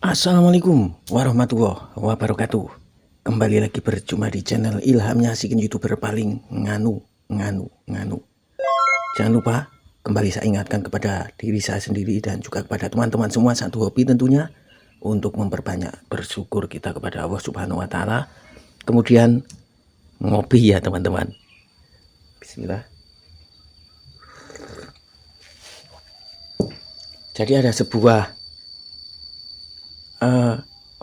Assalamualaikum warahmatullahi wabarakatuh. Kembali lagi berjumpa di channel Ilhamnya Asikin, YouTuber paling nganu. Jangan lupa kembali saya ingatkan kepada diri saya sendiri dan juga kepada teman-teman semua, satu hobi tentunya, untuk memperbanyak bersyukur kita kepada Allah Subhanahu wa taala. Kemudian ngopi ya teman-teman. Bismillah. Jadi ada sebuah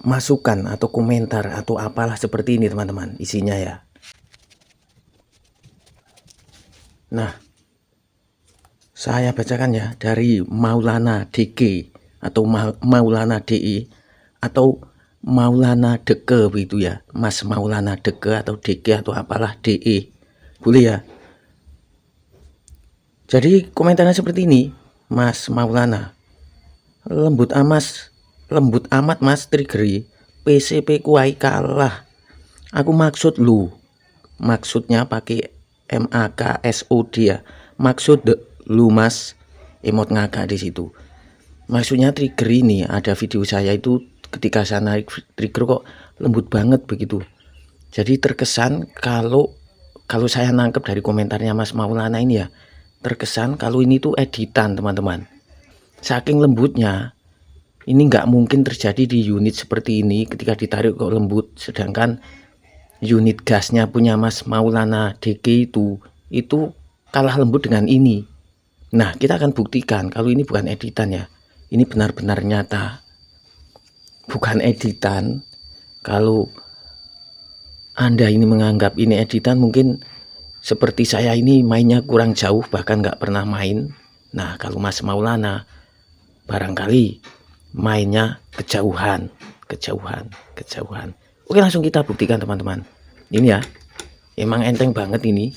masukan atau komentar atau apalah seperti ini teman-teman, isinya ya. Nah, saya bacakan ya, dari Maulana DG atau Maulana DI atau Maulana Deke begitu ya, Mas Maulana Deke atau DG atau apalah DE, boleh ya. Jadi komentarnya seperti ini, Mas Maulana, lembut amat mas triggeri PCP kuai kalah. Aku maksud lu, maksudnya pakai MAKSOD ya, maksud lu mas, emot ngakak di situ. Maksudnya trigger ini, ada video saya itu ketika saya naik trigger kok lembut banget begitu. Jadi terkesan kalau saya nangkep dari komentarnya Mas Maulana ini ya, terkesan kalau ini tuh editan teman-teman. Saking lembutnya, ini nggak mungkin terjadi di unit seperti ini ketika ditarik kok lembut, sedangkan unit gasnya punya Mas Maulana DG itu kalah lembut dengan ini. Nah, kita akan buktikan kalau ini bukan editan ya, ini benar-benar nyata, bukan editan. Kalau Anda ini menganggap ini editan, mungkin seperti saya ini mainnya kurang jauh, bahkan nggak pernah main. Nah, kalau Mas Maulana barangkali mainnya kejauhan. Oke, langsung kita buktikan teman-teman. Ini ya, emang enteng banget ini.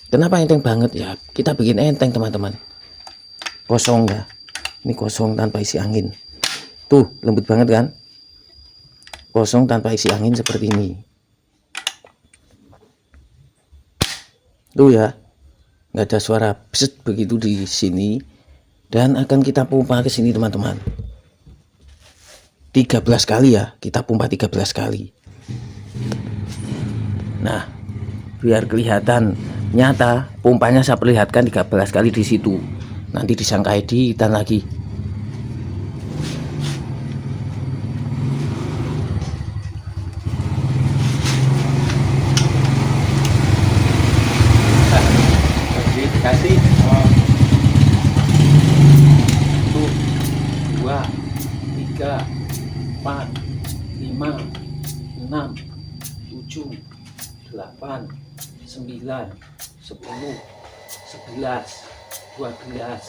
Kenapa enteng banget ya? Kita bikin enteng teman-teman. Kosong ya, ini kosong tanpa isi angin. Tuh lembut banget kan? Kosong tanpa isi angin seperti ini. Tuh ya, nggak ada suara pset begitu di sini. Dan akan kita pompa ke sini teman-teman. 13 kali ya, kita pompa 13 kali. Nah, biar kelihatan nyata, pompanya saya perlihatkan 13 kali di situ. Nanti disangka editan lagi. Kasih 2, 3, 4, 5, 6, 7, 8, 9, 10, 11, 12,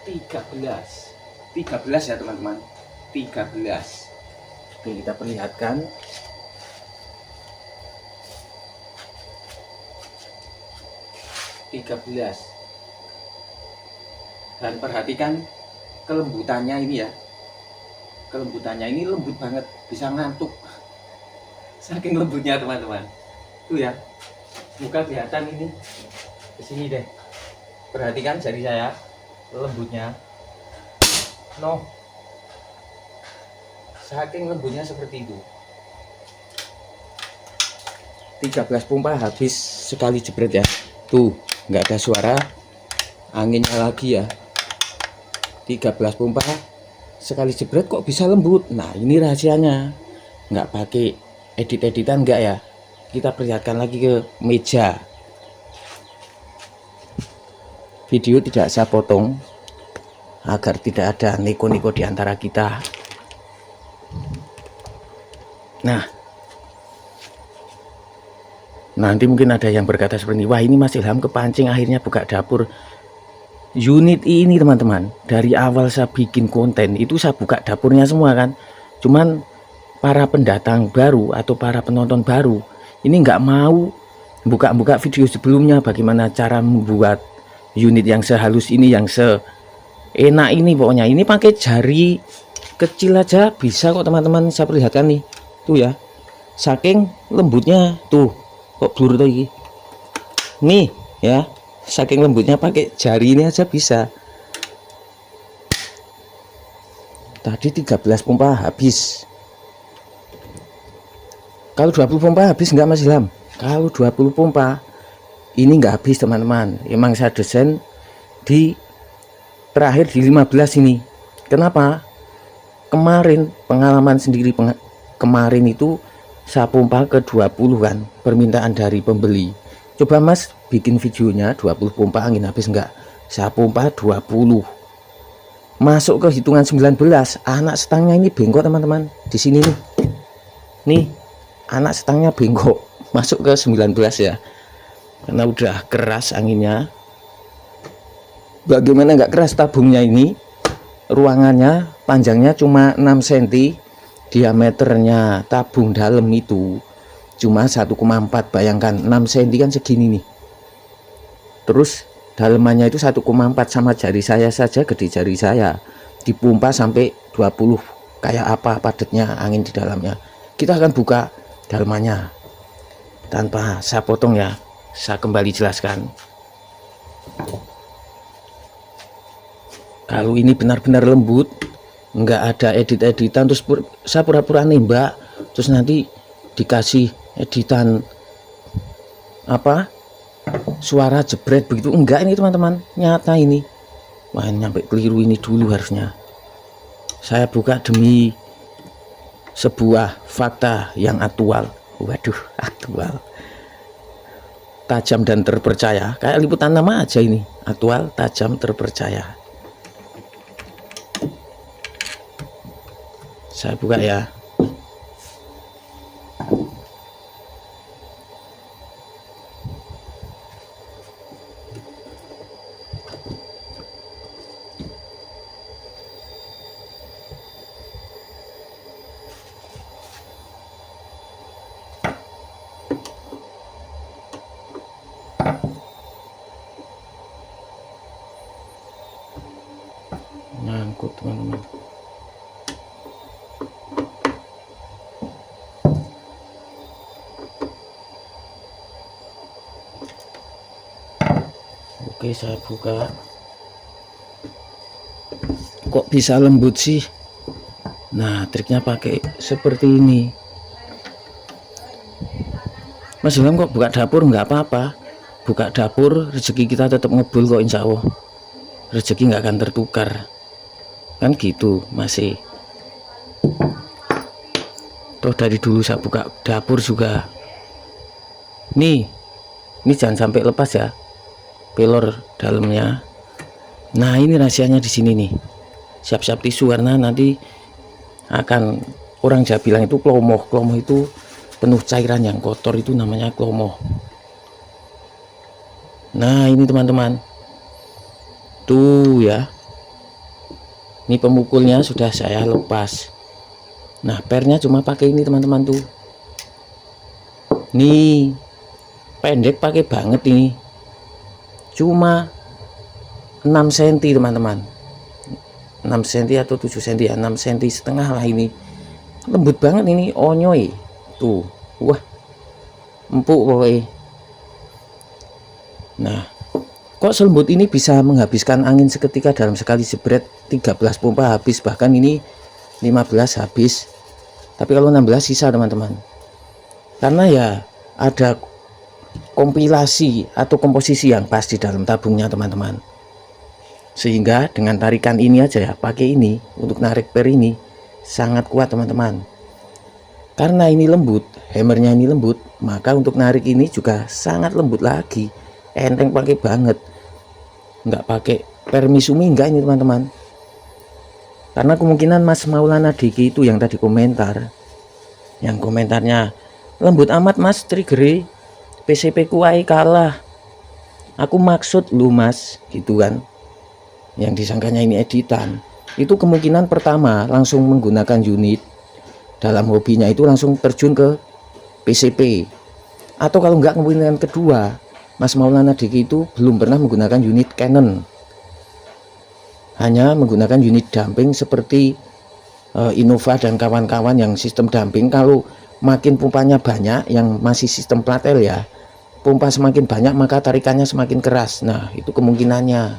13 ya teman-teman, 13. Oke, kita perlihatkan. Dan perhatikan kelembutannya ini ya, kelembutannya ini lembut banget, bisa ngantuk saking lembutnya teman-teman. Tuh ya, muka kelihatan ini, kesini deh, perhatikan jari saya, lembutnya saking lembutnya seperti itu. 13 pompa habis sekali jebret ya. Tuh nggak ada suara anginnya lagi ya. 13 pompa sekali jebret kok bisa lembut. Nah, ini rahasianya, nggak pakai edit-editan enggak ya. Kita perlihatkan lagi ke meja. Video tidak saya potong agar tidak ada neko-neko di antara kita. Nah, nanti mungkin ada yang berkata seperti ini, wah ini Mas Ilham kepancing akhirnya buka dapur. Unit ini teman-teman, dari awal saya bikin konten itu saya buka dapurnya semua kan. Cuman para pendatang baru atau para penonton baru ini nggak mau buka-buka video sebelumnya, bagaimana cara membuat unit yang sehalus ini, yang seenak ini. Pokoknya ini pakai jari kecil aja bisa kok teman-teman, saya perlihatkan nih. Tuh ya, saking lembutnya, tuh kok blur tuh ini nih ya, saking lembutnya pakai jari ini aja bisa. tadi 13 pompa habis. Kalau 20 pompa habis nggak Mas Ilham? Kalau 20 pompa ini nggak habis teman-teman. Emang saya desain di terakhir di 15 ini. Kenapa? Kemarin pengalaman sendiri kemarin itu saya pompa ke 20 kan, permintaan dari pembeli. Coba Mas bikin videonya 20 pompa angin habis enggak? Saya pompa 20. Masuk ke hitungan 19, anak stangnya ini bengkok teman-teman. Di sini nih. Nih, anak stangnya bengkok. Masuk ke 19 ya. Karena udah keras anginnya. Bagaimana enggak keras tabungnya ini? Ruangannya panjangnya cuma 6 cm, diameternya tabung dalam itu cuma 1,4. Bayangkan 6 cm kan segini nih, terus dalemannya itu 1,4, sama jari saya saja, gede jari saya, dipompa sampai 20. Kayak apa padatnya angin di dalamnya. Kita akan buka dalemannya tanpa saya potong ya, saya kembali jelaskan. Kalau ini benar-benar lembut, nggak ada edit-editan, terus saya pura-pura nembak, terus nanti dikasih editan apa suara jebret begitu, enggak ini teman-teman, nyata ini. Wah, nyampe keliru ini dulu harusnya. Saya buka demi sebuah fakta yang aktual. Waduh, aktual, tajam dan terpercaya, kayak liputan nama aja ini, aktual, tajam, terpercaya. Saya buka ya. Nyangkut teman-teman. Oke, saya buka. Kok bisa lembut sih? Nah, triknya pakai seperti ini. Mas Ilham kok buka dapur? Nggak apa-apa. Buka dapur, rezeki kita tetap ngebul kok, insya Allah. Rezeki nggak akan tertukar. Kan gitu, masih. Toh dari dulu saya buka dapur juga. Nih, ini jangan sampai lepas ya, pelor dalamnya. Nah, ini rahasianya di sini nih. Siap-siap tisu karena nanti akan, orang Jawa bilang itu klomoh. Klomoh itu penuh cairan yang kotor, itu namanya klomoh. Nah, ini teman-teman. Tuh ya. Ini pemukulnya sudah saya lepas. Nah, pernya cuma pakai ini teman-teman tuh. Nih, pendek pakai banget ini. Cuma 6 cm teman-teman, 6 cm atau 7 cm ya, 6 cm setengah lah ini. Lembut banget ini, onyoy tuh. Wah, empuk pokoknya. Nah, kok selembut ini bisa menghabiskan angin seketika dalam sekali jebret. 13 pompa habis, bahkan ini 15 habis. Tapi kalau 16 sisa teman-teman, karena ya ada kompilasi atau komposisi yang pas di dalam tabungnya teman-teman. Sehingga dengan tarikan ini aja ya, pakai ini untuk narik per ini sangat kuat teman-teman. Karena ini lembut, hammernya ini lembut, maka untuk narik ini juga sangat lembut lagi. Enteng pakai banget. Nggak pakai per Misumi enggak ini teman-teman. Karena kemungkinan Mas Maulana Diki itu yang tadi komentar, yang komentarnya lembut amat Mas, trigger PCP kuai kalah. Aku maksud lu Mas, gitu kan. Yang disangkanya ini editan. Itu kemungkinan pertama langsung menggunakan unit dalam hobinya itu, langsung terjun ke PCP. Atau kalau enggak, kemungkinan kedua, Mas Maulana Diki itu belum pernah menggunakan unit Canon. Hanya menggunakan unit damping seperti Innova dan kawan-kawan yang sistem damping. Kalau makin pompanya banyak, yang masih sistem platel ya, pompa semakin banyak maka tarikannya semakin keras. Nah, itu kemungkinannya.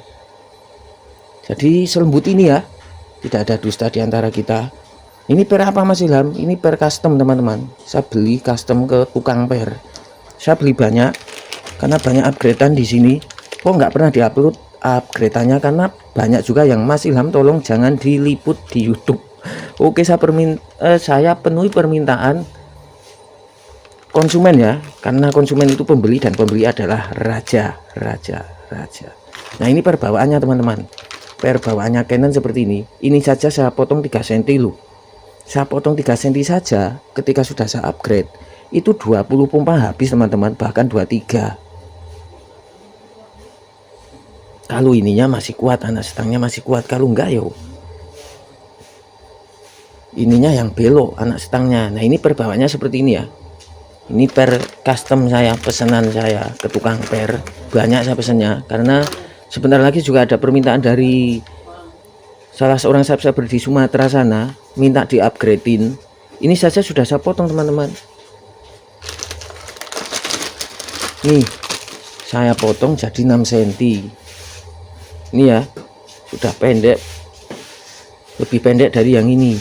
Jadi selembut ini ya, tidak ada dusta di antara kita. Ini per apa Mas Ilham? Ini per custom teman-teman. Saya beli custom ke tukang per. Saya beli banyak karena banyak upgradean di sini. Kok nggak pernah diupload upgradeannya karena banyak juga yang Mas Ilham tolong jangan diliput di YouTube. Oke, saya penuhi permintaan konsumen ya, karena konsumen itu pembeli dan pembeli adalah raja. Nah, ini perbawaannya teman-teman. Perbawaannya Canon seperti ini. Ini saja saya potong 3 cm loh. Saya potong 3 cm saja. Ketika sudah saya upgrade itu 20 pompa habis teman-teman, bahkan 23. Kalau ininya masih kuat, anak stangnya masih kuat. Kalau enggak yo, ininya yang belok anak stangnya. Nah, ini perbawaannya seperti ini ya. Ini per custom saya, pesanan saya ke tukang per. Banyak saya pesannya karena sebentar lagi juga ada permintaan dari salah seorang subscriber di Sumatera sana, minta di upgradein. Ini saja sudah saya potong teman-teman. Nih saya potong jadi 6 cm. Ini ya, sudah pendek, lebih pendek dari yang ini.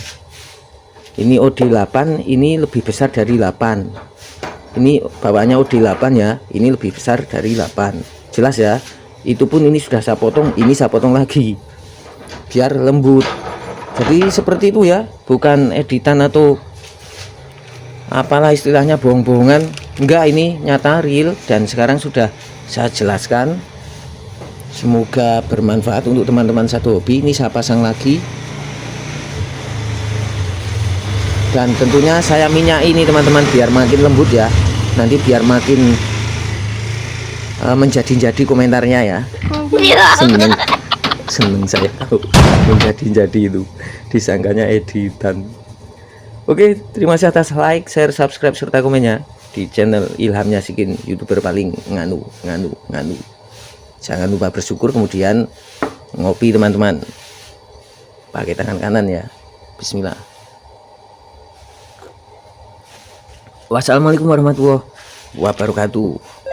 Ini OD8, ini lebih besar dari 8. Ini bawaannya OD8 ya, ini lebih besar dari 8. Jelas ya. Itu pun ini sudah saya potong, ini saya potong lagi biar lembut. Jadi seperti itu ya, bukan editan atau apalah istilahnya bohong-bohongan. Enggak, ini nyata real dan sekarang sudah saya jelaskan. Semoga bermanfaat untuk teman-teman satu hobi. Ini saya pasang lagi. Dan tentunya saya minyak ini teman-teman biar makin lembut ya. Nanti biar makin menjadi-jadi komentarnya ya. Seneng saya tahu menjadi-jadi itu, disangkanya editan. Oke, terima kasih atas like, share, subscribe serta komennya di channel Ilham Nyasikin, YouTuber paling nganu. Jangan lupa bersyukur, kemudian ngopi teman-teman. Pakai tangan kanan ya. Bismillah. Wassalamualaikum warahmatullahi wabarakatuh.